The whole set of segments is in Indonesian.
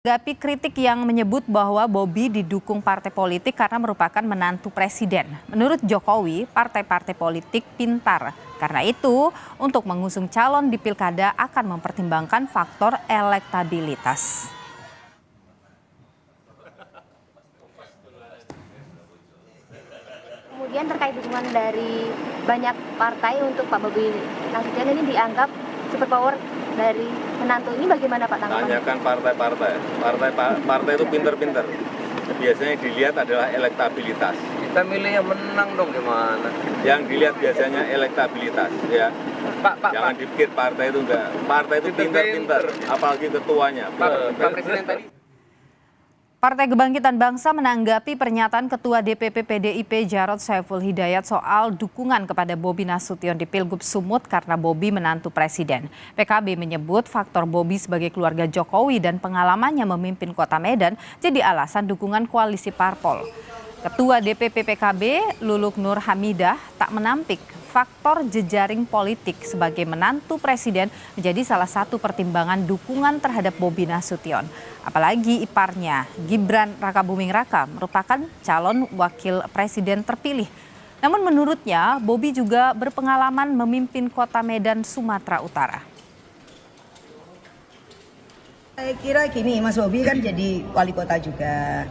Menanggapi kritik yang menyebut bahwa Bobi didukung partai politik karena merupakan menantu presiden. Menurut Jokowi, partai-partai politik pintar. Karena itu, untuk mengusung calon di pilkada akan mempertimbangkan faktor elektabilitas. Kemudian terkait dukungan dari banyak partai untuk Pak Bobi Nasution ini dianggap superpower dari menantu ini, bagaimana Pak tanggapan? Tanyakan partai itu pinter-pinter. Biasanya dilihat adalah elektabilitas. Kita milih yang menang dong, gimana? Yang dilihat biasanya elektabilitas, ya. Jangan dipikir partai itu enggak. Partai itu pinter-pinter, apalagi ketuanya. Pak Presiden tadi. Partai Kebangkitan Bangsa menanggapi pernyataan Ketua DPP PDIP Jarod Saiful Hidayat soal dukungan kepada Bobi Nasution di Pilgub Sumut karena Bobi menantu presiden. PKB menyebut faktor Bobi sebagai keluarga Jokowi dan pengalamannya memimpin Kota Medan jadi alasan dukungan koalisi parpol. Ketua DPP PKB Luluk Nur Hamidah tak menampik faktor jejaring politik sebagai menantu presiden menjadi salah satu pertimbangan dukungan terhadap Bobi Nasution. Apalagi iparnya Gibran Rakabuming Raka merupakan calon wakil presiden terpilih. Namun menurutnya Bobi juga berpengalaman memimpin Kota Medan, Sumatera Utara. Saya kira gini, Mas Bobi kan jadi wali kota juga.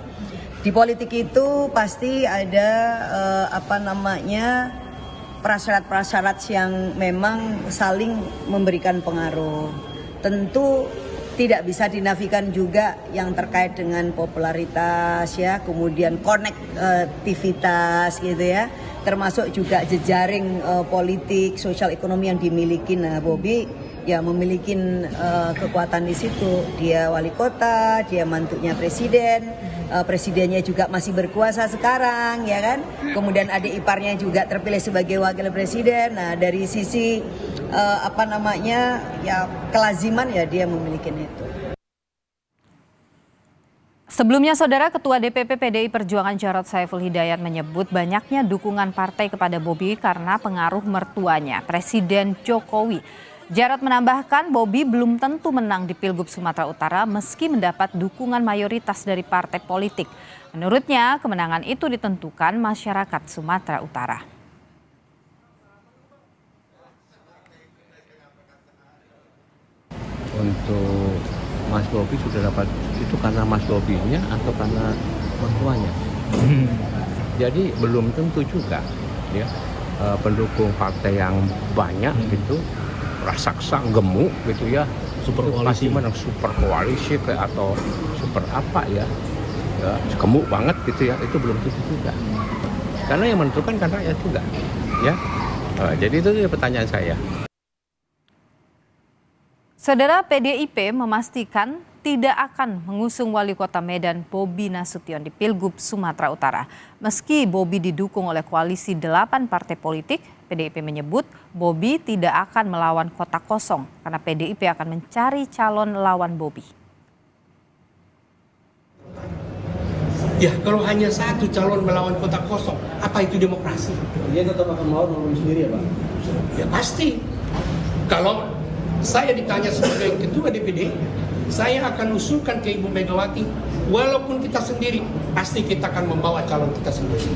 Di politik itu pasti ada prasyarat-prasyarat yang memang saling memberikan pengaruh. Tentu tidak bisa dinafikan juga yang terkait dengan popularitas ya, kemudian konektivitas gitu ya, termasuk juga jejaring politik, sosial ekonomi yang dimiliki. Nah, Bobi ya memiliki kekuatan di situ. Dia wali kota, dia mantunya presiden. Presidennya juga masih berkuasa sekarang ya kan, kemudian adik iparnya juga terpilih sebagai wakil presiden. Nah dari sisi kelaziman ya dia memiliki itu. Sebelumnya, Saudara, Ketua DPP PDI Perjuangan Jarod Saiful Hidayat menyebut banyaknya dukungan partai kepada Bobi karena pengaruh mertuanya, Presiden Jokowi. Jarod menambahkan Bobi belum tentu menang di Pilgub Sumatera Utara meski mendapat dukungan mayoritas dari partai politik. Menurutnya, kemenangan itu ditentukan masyarakat Sumatera Utara. Untuk Mas Bobi sudah dapat itu karena Mas Bobinya atau karena mertuanya. Jadi belum tentu juga ya pendukung partai yang banyak gitu raksasa gemuk gitu ya, super koalisi menang super koalisi kayak atau super apa ya gemuk banget gitu ya, itu belum tentu juga karena yang menentukan kan rakyat juga ya. Jadi itu pertanyaan saya. Saudara, PDIP memastikan tidak akan mengusung wali kota Medan Bobi Nasution di Pilgub Sumatera Utara. Meski Bobi didukung oleh koalisi 8 partai politik, PDIP menyebut Bobi tidak akan melawan kota kosong karena PDIP akan mencari calon lawan Bobi. Ya, kalau hanya satu calon melawan kota kosong, apa itu demokrasi? Dia tetap akan melawan Bobi sendiri ya Pak? Ya pasti. Kalau saya ditanya sebagai ketua DPD, saya akan usulkan ke Ibu Megawati, walaupun kita sendiri, pasti kita akan membawa calon kita sendiri.